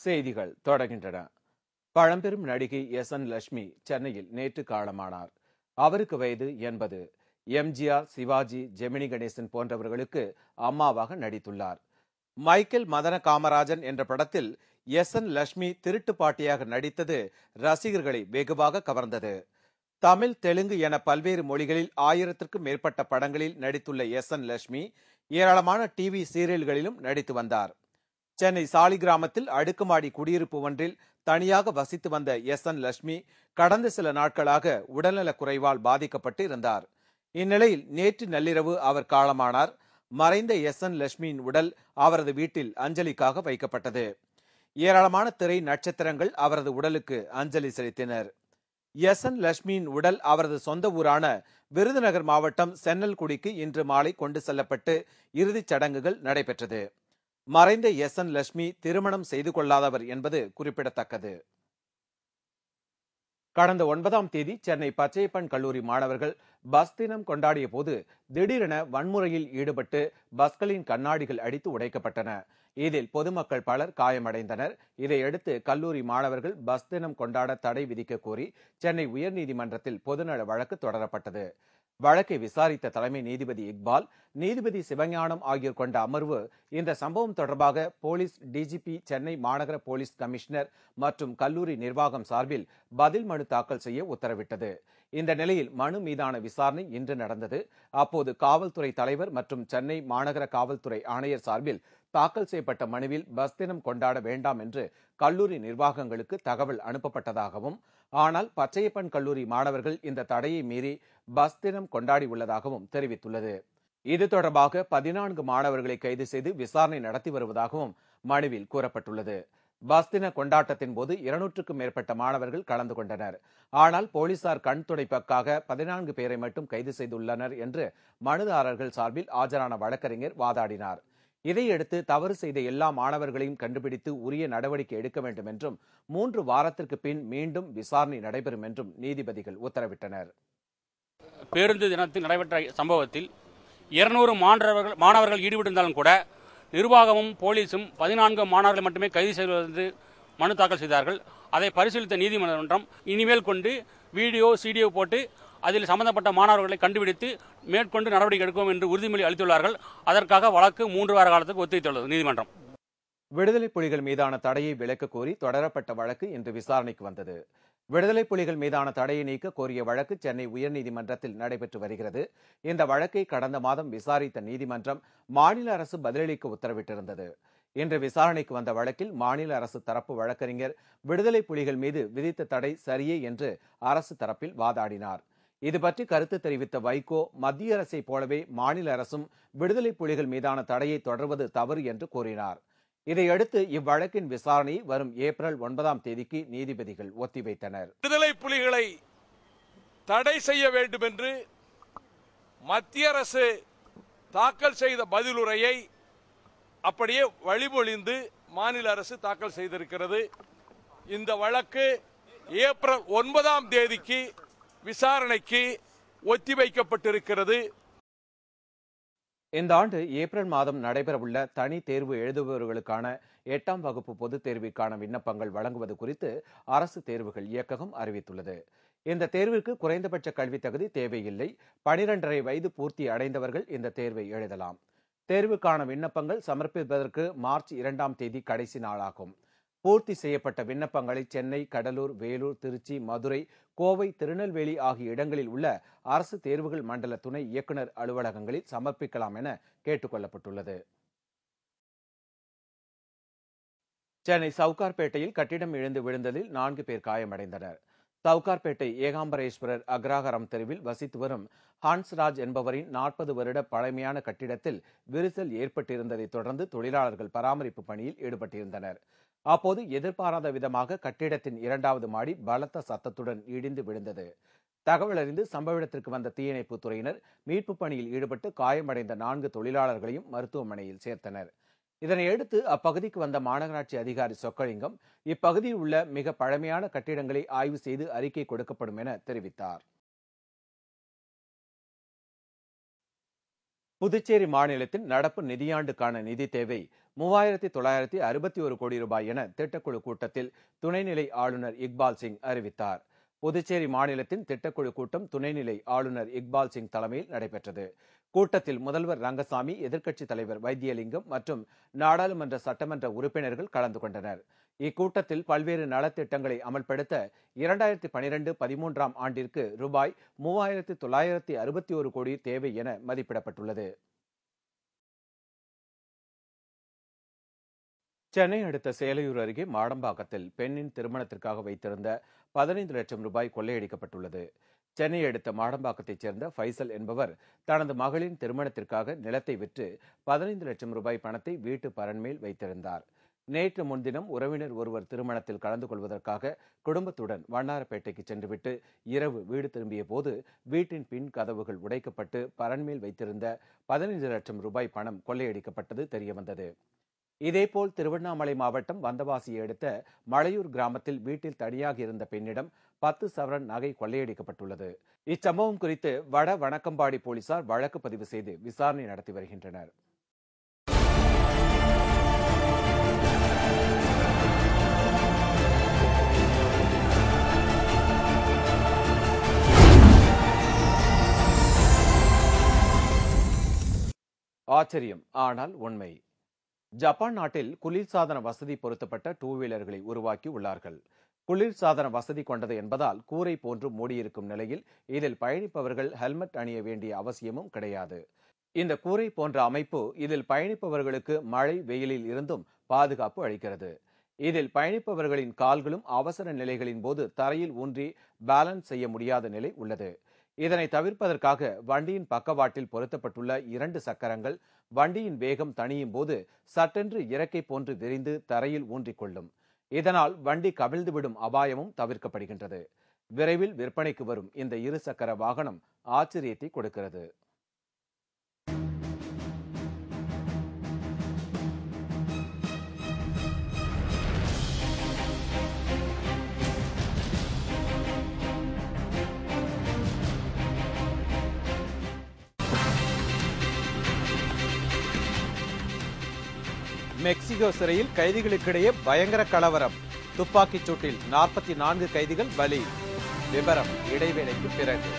செய்திகள் தொடர்கின்றன. பழம்பெரும் நடிகை எஸ்.என். லட்சுமி சென்னையில் நேற்று காலமானார். அவருக்கு வயது 80. எம்ஜிஆர், சிவாஜி, ஜெமினி கணேசன் போன்றவர்களுக்கு அம்மாவாக நடித்துள்ளார். மைக்கேல் மதன காமராஜன் என்ற படத்தில் எஸ்.என். லட்சுமி திருட்டு பாட்டியாக நடித்தது ரசிகர்களை வெகுவாக கவர்ந்தது. தமிழ், தெலுங்கு என பல்வேறு மொழிகளில் 1000த்திற்கும் மேற்பட்ட படங்களில் நடித்துள்ள எஸ்.என். லட்சுமி ஏராளமான டிவி சீரியல்களிலும் நடித்து வந்தார். சென்னை சாலிகிராமத்தில் அடுக்குமாடி குடியிருப்பு ஒன்றில் தனியாக வசித்து வந்த எஸ்.என். லட்சுமி கடந்த சில நாட்களாக உடல்நலக் குறைவால் பாதிக்கப்பட்டு இருந்தார். இந்நிலையில் நேற்று நள்ளிரவு அவர் காலமானார். மறைந்த எஸ்.என். லட்சுமியின் உடல் அவரது வீட்டில் அஞ்சலிக்காக வைக்கப்பட்டது. ஏராளமான திரை நட்சத்திரங்கள் அவரது உடலுக்கு அஞ்சலி செலுத்தினர். எஸ்.என். லட்சுமியின் உடல் அவரது சொந்த ஊரான விருதுநகர் மாவட்டம் சென்னல்குடிக்கு இன்று மாலை கொண்டு செல்லப்பட்டு இறுதிச் சடங்குகள் நடைபெற்றது. மறைந்த எஸ்.என். லட்சுமி திருமணம் செய்து கொள்ளாதவர் என்பது குறிப்பிடத்தக்கது. கடந்த 9ஆம் தேதி சென்னை பச்சையப்பன் கல்லூரி மாணவர்கள் பஸ் தினம் கொண்டாடிய போது திடீரென வன்முறையில் ஈடுபட்டு பஸ்களின் கண்ணாடிகள் அடித்து உடைக்கப்பட்டன. இதில் பொதுமக்கள் பலர் காயமடைந்தனர். இதையடுத்து கல்லூரி மாணவர்கள் பஸ் தினம் கொண்டாட தடை விதிக்க கோரி சென்னை உயர்நீதிமன்றத்தில் பொதுநல வழக்கு தொடரப்பட்டது. வழக்கை விசாரித்த தலைமை நீதிபதி இக்பால், நீதிபதி சிவஞானம் ஆகியோர் கொண்ட அமர்வு இந்த சம்பவம் தொடர்பாக போலீஸ் டிஜிபி, சென்னை மாநகர போலீஸ் கமிஷனர் மற்றும் கல்லூரி நிர்வாகம் சார்பில் பதில் மனு தாக்கல் செய்ய உத்தரவிட்டது. இந்த நிலையில் மனு மீதான விசாரணை இன்று நடந்தது. அப்போது காவல்துறை தலைவர் மற்றும் சென்னை மாநகர காவல்துறை ஆணையர் சார்பில் தாக்கல் செய்யப்பட்ட மனுவில் பஸ் தினம் கொண்டாட வேண்டாம் என்று கல்லூரி நிர்வாகங்களுக்கு தகவல் அனுப்பப்பட்டதாகவும், ஆனால் பச்சையப்பன் கல்லூரி மாணவர்கள் இந்த தடையை மீறி பஸ் தினம் கொண்டாடி உள்ளதாகவும் தெரிவித்துள்ளது. இது தொடர்பாக 14 மாணவர்களை கைது செய்து விசாரணை நடத்தி வருவதாகவும் மனுவில் கூறப்பட்டுள்ளது. பஸ் தின கொண்டாட்டத்தின் போது 200க்கும் மேற்பட்ட மாணவர்கள் கலந்து கொண்டனர். ஆனால் போலீசார் கண் துடைப்புக்காக 14 பேரை மட்டும் கைது செய்துள்ளனர் என்று மனுதாரர்கள் சார்பில் ஆஜரான வழக்கறிஞர் வாதாடினார். இதையடுத்து தவறு செய்த எல்லா மாணவர்களையும் கண்டுபிடித்து உரிய நடவடிக்கை எடுக்க வேண்டும் என்றும் 3 வாரத்திற்கு பின் மீண்டும் விசாரணை நடைபெறும் என்றும் நீதிபதிகள் உத்தரவிட்டனர். பேருந்து தினத்தில் நடைபெற்ற சம்பவத்தில் 200 மாணவர்கள் ஈடுபட்டிருந்தாலும் கூட நிர்வாகமும் போலீசும் 14 மாணவர்களை மட்டுமே கைது செய்வது மனு தாக்கல் செய்தார்கள். அதை பரிசீலித்த நீதிமன்றம் இனிமேல் கொண்டு வீடியோ, சிடியோ போட்டு அதில் சம்பந்தப்பட்ட மாணவர்களை கண்டுபிடித்து மேற்கொண்டு நடவடிக்கை எடுக்கும் என்று உறுதிமொழி அளித்துள்ளார்கள். அதற்காக வழக்கு 3 வார காலத்துக்கு ஒத்திவைத்துள்ளது நீதிமன்றம். விடுதலை புலிகள் மீதான தடையை விலக்க கோரி தொடரப்பட்ட வழக்கு இன்று விசாரணைக்கு வந்தது. விடுதலை புலிகள் மீதான தடையை நீக்க கோரிய வழக்கு சென்னை உயர்நீதிமன்றத்தில் நடைபெற்று வருகிறது. இந்த வழக்கை கடந்த மாதம் விசாரித்த நீதிமன்றம் மாநில அரசு பதிலளிக்க உத்தரவிட்டிருந்தது. இன்று விசாரணைக்கு வந்த வழக்கில் மாநில அரசு தரப்பு வழக்கறிஞர் விடுதலை புலிகள் மீது விதித்த தடை சரியே என்று அரசு தரப்பில் வாதாடினார். இது பற்றி கருத்து தெரிவித்த வைகோ, மத்திய அரசை போலவே மாநில அரசும் விடுதலை புலிகள் மீதான தடையை தொடர்வது தவறு என்று கூறினார். இதையடுத்து இவ்வழக்கின் விசாரணையை வரும் ஏப்ரல் 9ஆம் தேதிக்கு நீதிபதிகள் ஒத்திவைத்தனர். விடுதலை புலிகளை தடை செய்ய வேண்டும் என்று மத்திய அரசு தாக்கல் செய்த பதிலுரையை அப்படியே வழிமொழிந்து மாநில அரசு தாக்கல் செய்திருக்கிறது. இந்த வழக்கு ஏப்ரல் 9ஆம் தேதிக்கு விசாரணைக்கு ஒத்திவைக்கப்பட்டிருக்கிறது. இந்த ஆண்டு ஏப்ரல் மாதம் நடைபெறவுள்ள தனி தேர்வு எழுதுபவர்களுக்கான 8ஆம் வகுப்பு பொதுத் தேர்விற்கான விண்ணப்பங்கள் வழங்குவது குறித்து அரசு தேர்வுகள் இயக்ககம் அறிவித்துள்ளது. இந்த தேர்விற்கு குறைந்தபட்ச கல்வி தகுதி தேவையில்லை. 12.5 வயது பூர்த்தி அடைந்தவர்கள் இந்த தேர்வை எழுதலாம். தேர்வுக்கான விண்ணப்பங்கள் சமர்ப்பிப்பதற்கு மார்ச் 2ஆம் தேதி கடைசி நாளாகும். பூர்த்தி செய்யப்பட்ட விண்ணப்பங்களை சென்னை, கடலூர், வேலூர், திருச்சி, மதுரை, கோவை, திருநெல்வேலி ஆகிய இடங்களில் உள்ள அரசு தேர்வுகள் மண்டல துணை இயக்குநர் அலுவலகங்களில் சமர்ப்பிக்கலாம் என கேட்டுக் கொள்ளப்பட்டுள்ளது. சென்னை சவுகார்பேட்டையில் கட்டிடம் இடிந்து விழுந்ததில் 4 பேர் காயமடைந்தனர். சவுகார்பேட்டை ஏகாம்பரேஸ்வரர் அக்ரஹாரம் தெருவில் வசித்து வரும் ஹான்ஸ்ராஜ் என்பவரின் 40 வருட பழமையான கட்டிடத்தில் விரிசல் ஏற்பட்டிருந்ததை தொடர்ந்து தொழிலாளர்கள் பராமரிப்பு பணியில் ஈடுபட்டிருந்தனர். அப்போது எதிர்பாராத விதமாக கட்டிடத்தின் 2வது மாடி பலத்த சத்தத்துடன் இடிந்து விழுந்தது. தகவல் அறிந்து சம்பவ இடத்திற்கு வந்த தீயணைப்பு துறையினர் மீட்பு பணியில் ஈடுபட்டு காயமடைந்த 4 தொழிலாளர்களையும் மருத்துவமனையில் சேர்த்தனர். இதனையடுத்து அப்பகுதிக்கு வந்த மாநகராட்சி அதிகாரி சொக்கலிங்கம் இப்பகுதியில் உள்ள மிக பழமையான கட்டிடங்களை ஆய்வு செய்து அறிக்கை கொடுக்கப்படும் என தெரிவித்தார். புதுச்சேரி மாநிலத்தின் நடப்பு நிதியாண்டுக்கான நிதி தேவை 3961 கோடி ரூபாய் என திட்டக்குழு கூட்டத்தில் துணைநிலை ஆளுநர் இக்பால் சிங் அறிவித்தார். புதுச்சேரி மாநிலத்தின் திட்டக்குழு கூட்டம் துணைநிலை ஆளுநர் இக்பால் சிங் தலைமையில் நடைபெற்றது. கூட்டத்தில் முதல்வர் ரங்கசாமி, எதிர்க்கட்சித் தலைவர் வைத்தியலிங்கம் மற்றும் நாடாளுமன்ற சட்டமன்ற உறுப்பினர்கள் கலந்து கொண்டனர். இக்கூட்டத்தில் பல்வேறு நலத்திட்டங்களை அமல்படுத்த 2012-13 ஆண்டிற்கு ரூபாய் 3961 கோடி தேவை என மதிப்பிடப்பட்டுள்ளது. சென்னை அடுத்த சேலையூர் அருகே மாடம்பாக்கத்தில் பெண்ணின் திருமணத்திற்காக வைத்திருந்த 15 லட்சம் ரூபாய் கொள்ளையடிக்கப்பட்டுள்ளது. சென்னை அடுத்த மாடம்பாக்கத்தைச் சேர்ந்த ஃபைசல் என்பவர் தனது மகளின் திருமணத்திற்காக நிலத்தை விற்று 15 லட்சம் ரூபாய் பணத்தை வீட்டு பரன்மேல் வைத்திருந்தார். நேற்று முன்தினம் உறவினர் ஒருவர் திருமணத்தில் கலந்து கொள்வதற்காக குடும்பத்துடன் வண்ணாரப்பேட்டைக்கு சென்றுவிட்டு இரவு வீடு திரும்பிய போது வீட்டின் பின் கதவுகள் உடைக்கப்பட்டு பரன்மேல் வைத்திருந்த 15 லட்சம் ரூபாய் பணம் கொள்ளையடிக்கப்பட்டது தெரியவந்தது. இதேபோல் திருவண்ணாமலை மாவட்டம் வந்தவாசியை அடுத்த மலையூர் கிராமத்தில் வீட்டில் தனியாக இருந்த பெண்ணிடம் 10 சவரன் நகை கொள்ளையடிக்கப்பட்டுள்ளது. இச்சம்பவம் குறித்து வட வணக்கம்பாடி போலீசார் வழக்கு பதிவு செய்து விசாரணை நடத்தி வருகின்றனர். ஆச்சரியம், ஆனால் உண்மை. ஜப்பான் நாட்டில் குளிர்சாதன வசதி பொருத்தப்பட்ட 2 வீலர்களை உருவாக்கி உள்ளார்கள். குளிர்சாதன வசதி கொண்டது என்பதால் கூரை போன்று மூடியிருக்கும் நிலையில் இதில் பயணிப்பவர்கள் ஹெல்மெட் அணிய வேண்டிய அவசியமும் கிடையாது. இந்த கூரை போன்ற அமைப்பு இதில் பயணிப்பவர்களுக்கு மழை வெயிலில் இருந்தும் பாதுகாப்பு அளிக்கிறது. இதில் பயணிப்பவர்களின் கால்களும் அவசர நிலைகளின் போது தரையில் ஊன்றி பேலன்ஸ் செய்ய முடியாத நிலை உள்ளது. இதனை தவிர்ப்பதற்காக வண்டியின் பக்கவாட்டில் பொருத்தப்பட்டுள்ள 2 சக்கரங்கள் வண்டியின் வேகம் தணியும் போது சட்டென்று இறக்கை போன்று விரிந்து தரையில் ஊன்றிக்கொள்ளும். இதனால் வண்டி கவிழ்ந்துவிடும் அபாயமும் தவிர்க்கப்படுகின்றது. விரைவில் விற்பனைக்கு வரும் இந்த 2 சக்கர வாகனம் ஆச்சரியத்தை கொடுக்கிறது. மெக்சிகோ சிறையில் கைதிகளுக்கிடையே பயங்கர கலவரம். துப்பாக்கிச் சூட்டில் 44 கைதிகள் பலி. விவரம் இடைவேளைக்கு பிறகு.